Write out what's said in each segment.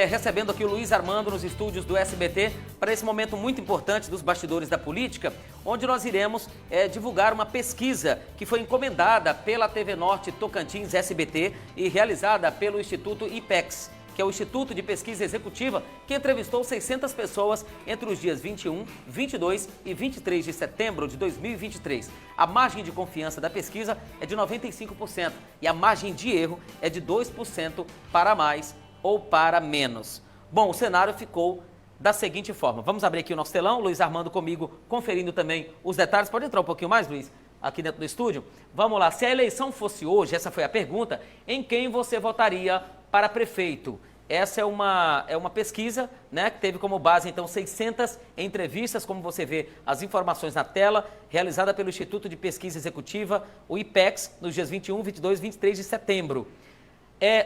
recebendo aqui o Luiz Armando nos estúdios do SBT para esse momento muito importante dos bastidores da política, onde nós iremos divulgar uma pesquisa que foi encomendada pela TV Norte Tocantins SBT e realizada pelo Instituto IPEX, que é o Instituto de Pesquisa Executiva, que entrevistou 600 pessoas entre os dias 21, 22 e 23 de setembro de 2023. A margem de confiança da pesquisa é de 95% e a margem de erro é de 2% para mais ou para menos. Bom, o cenário ficou da seguinte forma. Vamos abrir aqui o nosso telão, Luiz Armando comigo, conferindo também os detalhes. Pode entrar um pouquinho mais, Luiz, aqui dentro do estúdio? Vamos lá, se a eleição fosse hoje, essa foi a pergunta, em quem você votaria para prefeito? Essa é uma pesquisa, né, que teve como base, então, 600 entrevistas, como você vê as informações na tela, realizada pelo Instituto de Pesquisa Executiva, o IPEX, nos dias 21, 22 e 23 de setembro.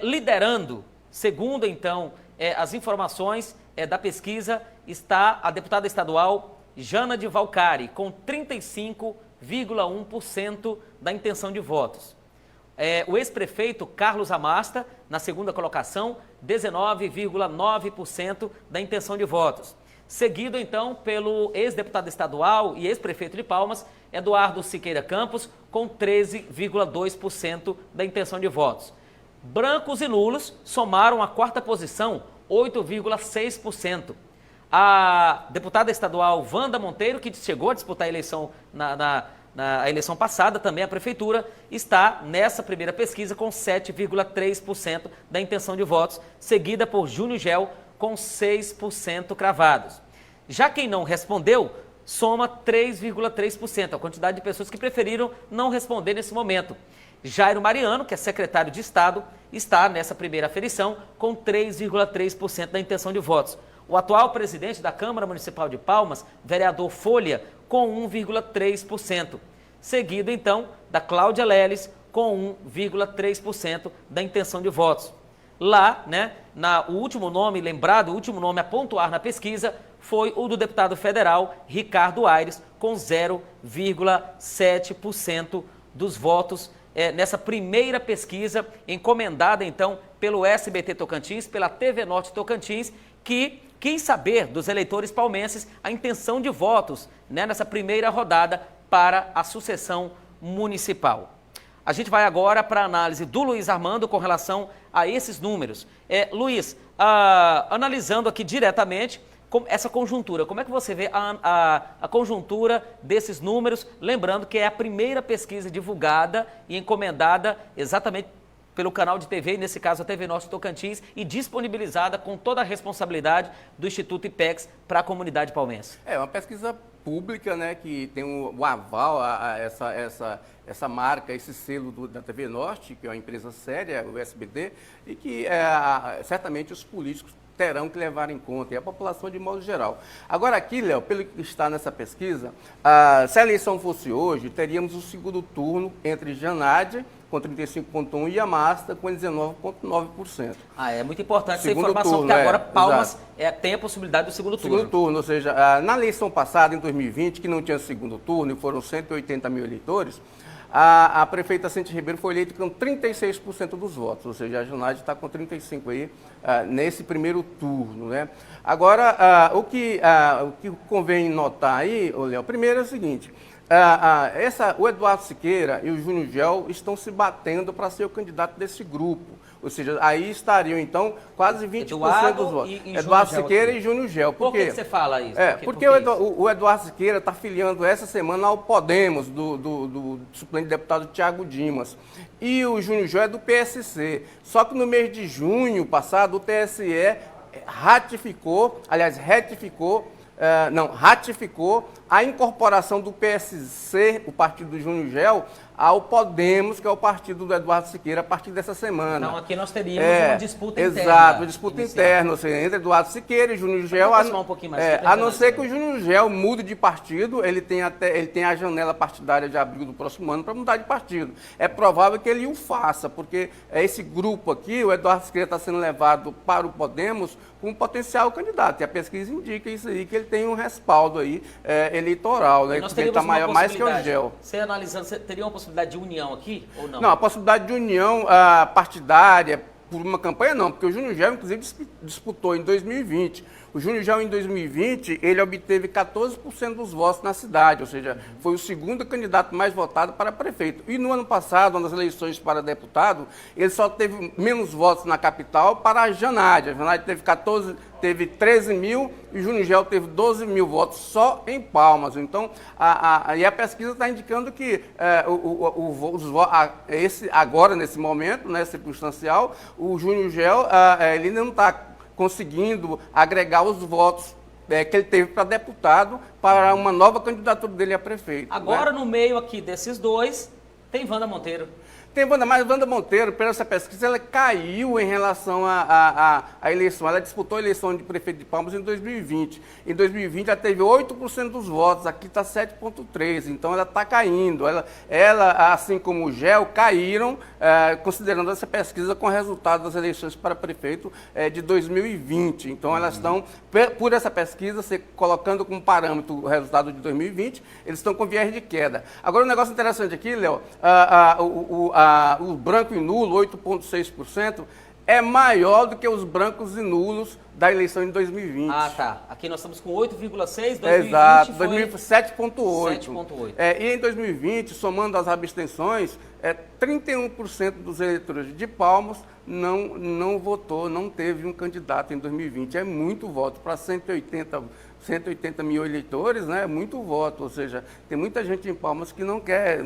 Liderando, segundo, então, as informações da pesquisa, está a deputada estadual Jana de Valcari, com 35,1% da intenção de votos. O ex-prefeito Carlos Amasta, na segunda colocação, 19,9% da intenção de votos. Seguido, então, pelo ex-deputado estadual e ex-prefeito de Palmas, Eduardo Siqueira Campos, com 13,2% da intenção de votos. Brancos e nulos somaram a quarta posição, 8,6%. A deputada estadual Wanda Monteiro, que chegou a disputar a eleição na eleição passada, também a prefeitura, está nessa primeira pesquisa com 7,3% da intenção de votos, seguida por Júnior Gel com 6% cravados. Já quem não respondeu, soma 3,3%, a quantidade de pessoas que preferiram não responder nesse momento. Jairo Mariano, que é secretário de Estado, está nessa primeira aferição com 3,3% da intenção de votos. O atual presidente da Câmara Municipal de Palmas, vereador Folha, com 1,3%. Seguido, então, da Cláudia Leles, com 1,3% da intenção de votos. Lá, né, o último nome lembrado, o último nome a pontuar na pesquisa, foi o do deputado federal Ricardo Aires, com 0,7% dos votos nessa primeira pesquisa, encomendada, então, pelo SBT Tocantins, pela TV Norte Tocantins, que quis saber dos eleitores palmenses a intenção de votos, né, nessa primeira rodada para a sucessão municipal. A gente vai agora para a análise do Luiz Armando com relação a esses números. Luiz, analisando aqui diretamente essa conjuntura, como é que você vê a conjuntura desses números? Lembrando que é a primeira pesquisa divulgada e encomendada exatamente pelo canal de TV, nesse caso a TV Norte Tocantins, e disponibilizada com toda a responsabilidade do Instituto IPEX para a comunidade palmense. É uma pesquisa pública, né, que tem o aval a essa marca, esse selo da TV Norte, que é uma empresa séria, o SBT, e que certamente os políticos terão que levar em conta, e a população de modo geral. Agora aqui, Léo, pelo que está nessa pesquisa, se a eleição fosse hoje, teríamos o segundo turno entre Janade, com 35,1%, e Amasta, com 19,9%. É muito importante essa informação, porque agora Palmas tem a possibilidade do segundo turno. Segundo turno, ou seja, na eleição passada, em 2020, que não tinha segundo turno, e foram 180 mil eleitores, a prefeita Cintia Ribeiro foi eleita com 36% dos votos, ou seja, a Janade está com 35% aí nesse primeiro turno, né? Agora, o que convém notar aí, Léo, primeiro é o seguinte, o Eduardo Siqueira e o Júnior Gel estão se batendo para ser o candidato desse grupo. Ou seja, aí estariam, então, quase 20% dos votos. Eduardo Siqueira e Júnior Gel. Por que você fala isso? Porque o Eduardo Siqueira está filiando essa semana ao Podemos, do suplente deputado Tiago Dimas. E o Júnior Gel é do PSC. Só que no mês de junho passado, o TSE ratificou a incorporação do PSC, o partido do Júnior Gel, ao Podemos, que é o partido do Eduardo Siqueira, a partir dessa semana. Então aqui nós teríamos uma disputa interna. Exato, uma disputa interna, ou seja, entre Eduardo Siqueira e Júnior Gel. A não ser que o Júnior Gel mude de partido, ele tem a janela partidária de abril do próximo ano para mudar de partido. É provável que ele o faça, porque esse grupo aqui, o Eduardo Siqueira está sendo levado para o Podemos com um potencial candidato. E a pesquisa indica isso aí, que ele tem um respaldo aí eleitoral, né? Nós ele está mais que o Gel. Você analisando, você teria uma possibilidade de união aqui ou não? Não, a possibilidade de união partidária por uma campanha não, porque o Júnior Gel, inclusive, disputou em 2020. O Júnior Gel, em 2020, ele obteve 14% dos votos na cidade, ou seja, foi o segundo candidato mais votado para prefeito. E no ano passado, nas eleições para deputado, ele só teve menos votos na capital para a Janade. A Janade teve 13 mil e o Júnior Gel teve 12 mil votos só em Palmas. Então, e a pesquisa está indicando que agora, nesse momento, né, circunstancial, o Júnior Gel ele não está conseguindo agregar os votos que ele teve para deputado para uma nova candidatura dele a prefeito. Agora, né? no meio aqui desses dois, tem Wanda Monteiro. Tem mas Wanda Monteiro, pela essa pesquisa, ela caiu em relação à eleição. Ela disputou a eleição de prefeito de Palmas em 2020. Em 2020, ela teve 8% dos votos, aqui está 7,3%. Então, ela está caindo. Ela, assim como o GEL, caíram, considerando essa pesquisa com o resultado das eleições para prefeito de 2020. Então, elas estão, por essa pesquisa, colocando como parâmetro o resultado de 2020, eles estão com viés de queda. Agora, um negócio interessante aqui, Léo, o branco e nulo, 8,6%, é maior do que os brancos e nulos da eleição de 2020. Ah, tá. Aqui nós estamos com 8,6%, 2020 Exato, foi 7,8%. 7,8%. E em 2020, somando as abstenções, 31% dos eleitores de Palmas não votou, não teve um candidato em 2020. É muito voto para 180 mil eleitores, né? É muito voto, ou seja, tem muita gente em Palmas que não quer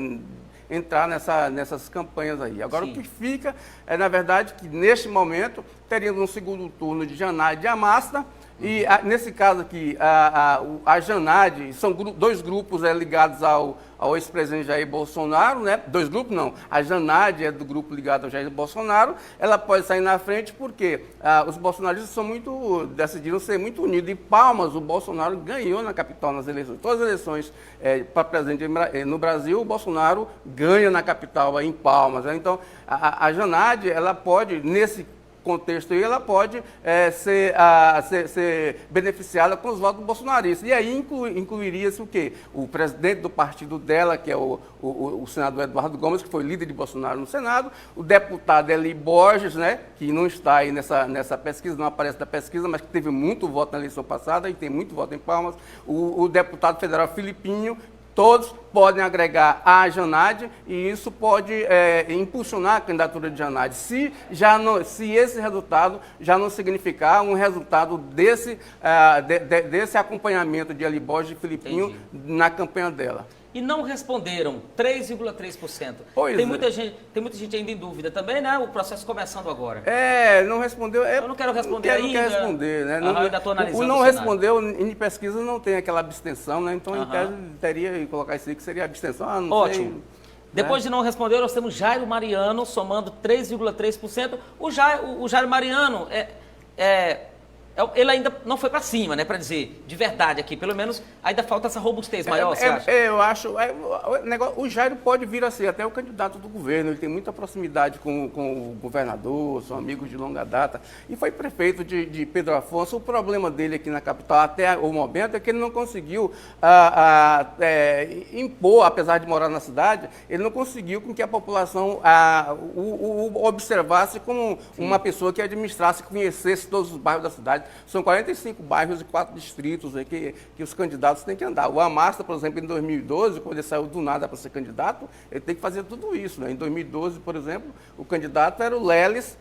entrar nessas campanhas aí. Agora, Sim. O que fica é, na verdade, que neste momento teríamos um segundo turno de Janade e Amasta, e nesse caso aqui, a Janade, são dois grupos ligados ao ex-presidente Jair Bolsonaro, né? Dois grupos não, a Janade é do grupo ligado ao Jair Bolsonaro, ela pode sair na frente porque os bolsonaristas decidiram ser muito unidos. Em Palmas, o Bolsonaro ganhou na capital nas eleições. Todas as eleições para presidente no Brasil, o Bolsonaro ganha na capital, em Palmas. Né? Então, a Janade, ela pode, nesse contexto aí, ela pode ser beneficiada com os votos bolsonaristas. E aí incluiria-se o quê? O presidente do partido dela, que é o senador Eduardo Gomes, que foi líder de Bolsonaro no Senado, o deputado Eli Borges, né, que não está aí nessa pesquisa, não aparece na pesquisa, mas que teve muito voto na eleição passada e tem muito voto em Palmas, o deputado federal Filipinho. Todos podem agregar a Janade e isso pode impulsionar a candidatura de Janade, se esse resultado já não significar um resultado desse acompanhamento de Eli Borges e Filipinho. Entendi. Na campanha dela. E não responderam, 3,3%. Tem muita gente ainda em dúvida também, né? O processo começando agora. Não respondeu. Eu não quero responder ainda. Não quer responder, né? Eu ainda estou analisando. O não respondeu, em pesquisa não tem aquela abstenção, né? Então, em tese, teria que colocar isso aí, que seria abstenção. Ótimo. Sei, depois de não responder, nós temos Jairo Mariano somando 3,3%. O Jairo Mariano ele ainda não foi para cima, né, para dizer de verdade aqui. Pelo menos ainda falta essa robustez maior, você acha? Eu acho. O Jairo pode vir a ser até o candidato do governo. Ele tem muita proximidade com o governador, são amigos de longa data. E foi prefeito de Pedro Afonso. O problema dele aqui na capital até o momento é que ele não conseguiu impor, apesar de morar na cidade, ele não conseguiu com que a população o observasse como uma pessoa que administrasse, que conhecesse todos os bairros da cidade. São 45 bairros e 4 distritos que os candidatos têm que andar. O Amasta, por exemplo, em 2012, quando ele saiu do nada para ser candidato, ele tem que fazer tudo isso. Né? Em 2012, por exemplo, o candidato era o Leles,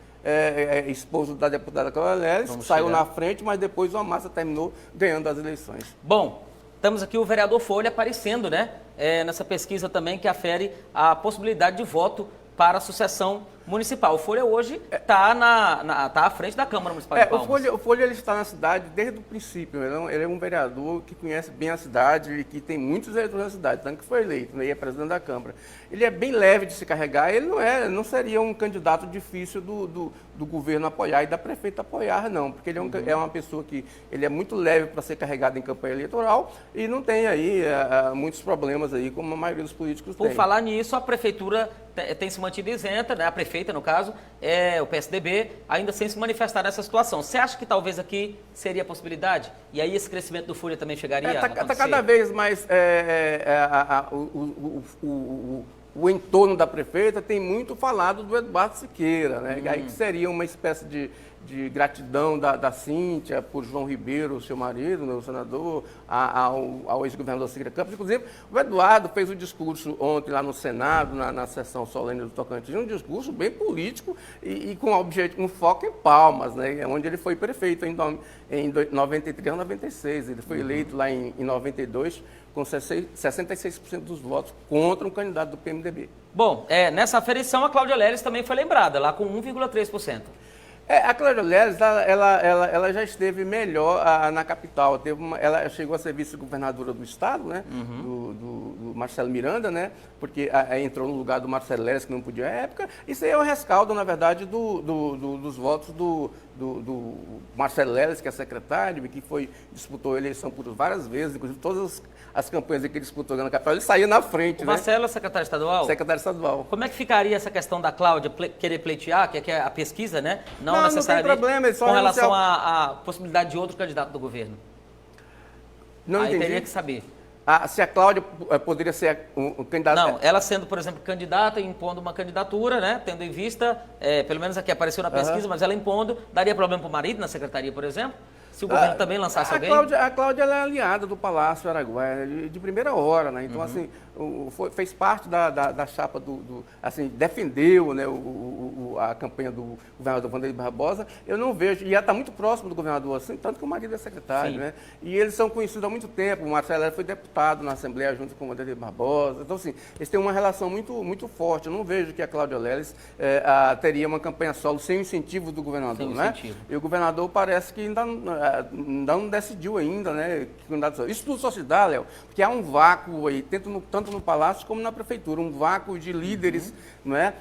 esposo da deputada Cláudia Leles, saiu na frente, mas depois o Amasta terminou ganhando as eleições. Bom, temos aqui o vereador Folha aparecendo, né? Nessa pesquisa também que afere a possibilidade de voto para a sucessão municipal. O Folha hoje está tá à frente da Câmara Municipal de Palmas. O Folha ele está na cidade desde o princípio. Ele é um vereador que conhece bem a cidade e que tem muitos eleitores na cidade, tanto que foi eleito, né, e é presidente da Câmara. Ele é bem leve de se carregar, ele não seria um candidato difícil do governo apoiar e da prefeita apoiar, não, porque ele é uma pessoa que ele é muito leve para ser carregado em campanha eleitoral e não tem aí muitos problemas aí, como a maioria dos políticos tem. Por falar nisso, a prefeitura tem se mantido isenta, né? A prefeita, no caso, o PSDB, ainda sem se manifestar nessa situação. Você acha que talvez aqui seria a possibilidade? E aí esse crescimento do Folha também chegaria a acontecer? Está cada vez mais o entorno da prefeita tem muito falado do Eduardo Siqueira, né? Aí que seria uma espécie de gratidão da Cíntia por João Ribeiro, seu marido, né, o senador, ao ex-governador Siqueira Campos. Inclusive, o Eduardo fez o discurso ontem lá no Senado, na sessão solene do Tocantins, um discurso bem político e com um foco em Palmas, né, onde ele foi prefeito em 93 a 96. Ele foi eleito lá em 92 com 66% dos votos contra um candidato do PMDB. Bom, nessa aferição a Cláudia Leles também foi lembrada, lá com 1,3%. A Cláudia Leles, ela já esteve melhor na capital. Ela chegou a ser vice-governadora do estado, né? Do Marcelo Miranda, né? Porque entrou no lugar do Marcelo Leles, que não podia à época. Isso aí é um rescaldo, na verdade, dos votos do Marcelo Leles, que é secretário, e que disputou a eleição por várias vezes, inclusive todas as campanhas que ele disputou na capital, ele saía na frente. O Marcelo é secretário estadual? Secretário estadual. Como é que ficaria essa questão da Cláudia querer pleitear, que é a pesquisa, né? Não necessariamente tem problema, só com relação à possibilidade de outro candidato do governo? Não entendi. Teria que saber. Se a Cláudia poderia ser um candidato... Não, ela sendo, por exemplo, candidata e impondo uma candidatura, né? Tendo em vista, pelo menos aqui apareceu na pesquisa, mas ela impondo, daria problema para o marido na secretaria, por exemplo? Se o governo também lançasse alguém? A Cláudia ela é aliada do Palácio Araguaia, de primeira hora, né? Então, assim, fez parte da chapa assim, defendeu, né, a campanha do governador Vanderlei Barbosa. Eu não vejo, e ela está muito próximo do governador, assim, tanto que o marido é secretário, né? E eles são conhecidos há muito tempo. O Marcelo foi deputado na Assembleia junto com o Vanderlei Barbosa. Então, assim, eles têm uma relação muito, muito forte. Eu não vejo que a Cláudia Leles teria uma campanha solo sem o incentivo do governador, né? E o governador parece que ainda não decidiu ainda, né? Isso tudo só se dá, Léo, porque há um vácuo aí, tanto no Palácio como na Prefeitura, um vácuo de líderes, não é?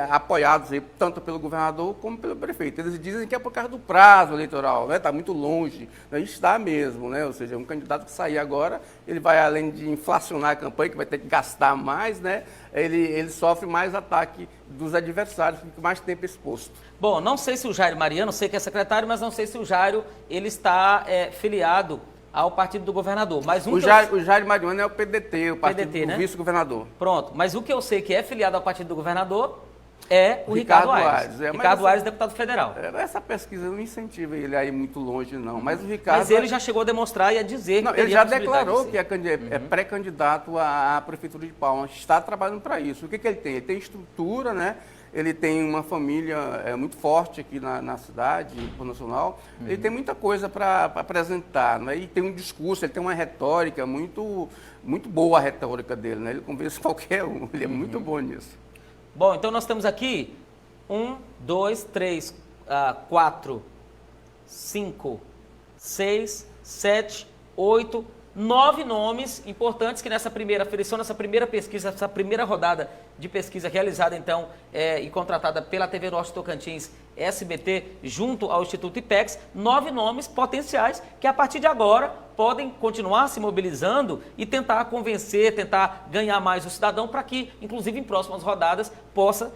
Apoiados aí, tanto pelo governador como pelo prefeito. Eles dizem que é por causa do prazo eleitoral, né? Está muito longe, né? Está mesmo, né? Ou seja, um candidato que sair agora, ele vai, além de inflacionar a campanha, que vai ter que gastar mais, né? Ele sofre mais ataque dos adversários, fica mais tempo exposto. Bom, não sei se o Jairo Mariano, sei que é secretário, mas não sei se o Jairo ele está filiado ao partido do governador. Mas o Jairo Mariano é o PDT, o partido do vice-governador. Pronto, mas o que eu sei que é filiado ao partido do governador é o Ricardo Aires. Ricardo Aires, deputado federal. Essa pesquisa não incentiva ele a ir muito longe, não. Mas o Ricardo... Mas ele já chegou a demonstrar e a dizer que ele já declarou que é pré-candidato à Prefeitura de Palmas. Está trabalhando para isso. O que ele tem? Ele tem estrutura, né? Ele tem uma família muito forte aqui na cidade, no Nacional. Ele tem muita coisa para apresentar, né? E tem um discurso, ele tem uma retórica muito, muito boa, a retórica dele, né? Ele convence qualquer um, ele é muito bom nisso. Bom, então nós temos aqui 1, 2, 3, 4, 5, 6, 7, 8, 9 nomes importantes que nessa primeira aferição, nessa primeira pesquisa, essa primeira rodada de pesquisa realizada então e contratada pela TV Norte Tocantins SBT junto ao Instituto IPEX, 9 nomes potenciais que a partir de agora podem continuar se mobilizando e tentar convencer, tentar ganhar mais o cidadão para que, inclusive em próximas rodadas, possa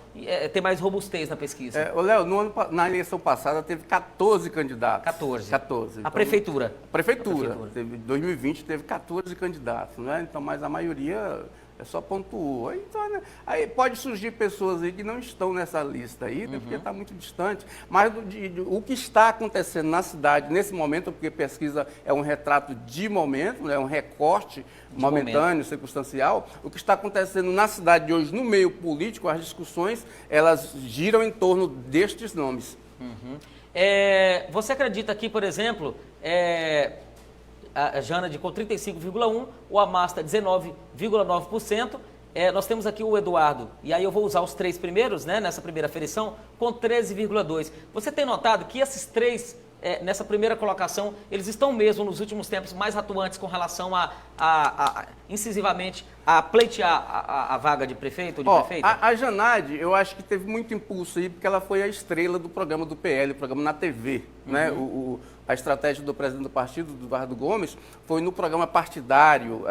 ter mais robustez na pesquisa. Léo, na eleição passada teve 14 candidatos. 14. Então, a prefeitura? Prefeitura. Em 2020 teve 14 candidatos, né? Então, mas a maioria... só pontuou. Então, né? Aí pode surgir pessoas aí que não estão nessa lista aí, né? Porque está muito distante. Mas o que está acontecendo na cidade nesse momento, porque pesquisa é um retrato de momento, né? É um recorte momentâneo, circunstancial. O que está acontecendo na cidade de hoje, no meio político, as discussões, elas giram em torno destes nomes. Você acredita que, por exemplo, a Jana com 35,1%, o Amasta 19,9%. Nós temos aqui o Eduardo, e aí eu vou usar os 3 primeiros, né, nessa primeira aferição, com 13,2%. Você tem notado que esses 3, nessa primeira colocação, eles estão mesmo nos últimos tempos mais atuantes com relação incisivamente a pleitear a vaga de prefeito ou de prefeita? A Janade, eu acho que teve muito impulso aí, porque ela foi a estrela do programa do PL, o programa na TV, né? A estratégia do presidente do partido, do Eduardo Gomes, foi no programa partidário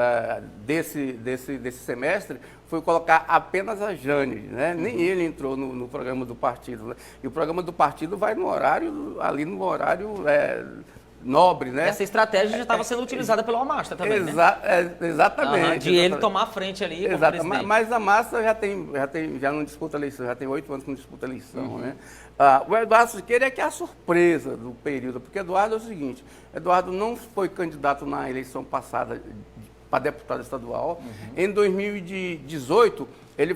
desse semestre, foi colocar apenas a Jane, né? Nem ele entrou no programa do partido, né? E o programa do partido vai no horário, ali no horário nobre, né? Essa estratégia já estava sendo utilizada pelo Amasta também, né? Exatamente. De ele tomar a frente ali como presidente. Mas a Massa já não disputa eleição, já tem 8 anos que não disputa eleição, né? O Eduardo Siqueira é que é a surpresa do período, porque Eduardo é o seguinte, Eduardo não foi candidato na eleição passada para deputado estadual. Em 2018, ele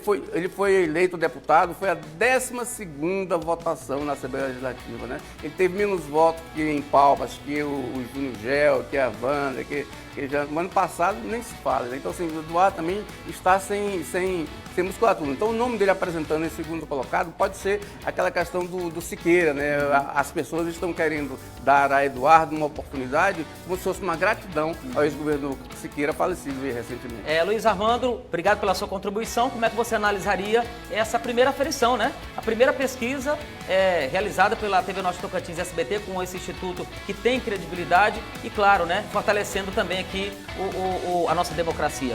foi eleito deputado, foi a 12ª votação na Assembleia Legislativa, né? Ele teve menos votos que em Palmas, que o Júnior Gel, que a Wanda, que já no ano passado nem se fala, né? Então, assim, o Eduardo também está sem musculatura. Então, o nome dele apresentando em segundo colocado pode ser aquela questão do Siqueira, né? As pessoas estão querendo dar a Eduardo uma oportunidade como se fosse uma gratidão ao ex-governador Siqueira, falecido recentemente. Luiz Armando, obrigado pela sua contribuição. Como é que você analisaria essa primeira aferição, né? A primeira pesquisa realizada pela TV Norte Tocantins SBT com esse instituto que tem credibilidade e, claro, né, fortalecendo também aqui a nossa democracia.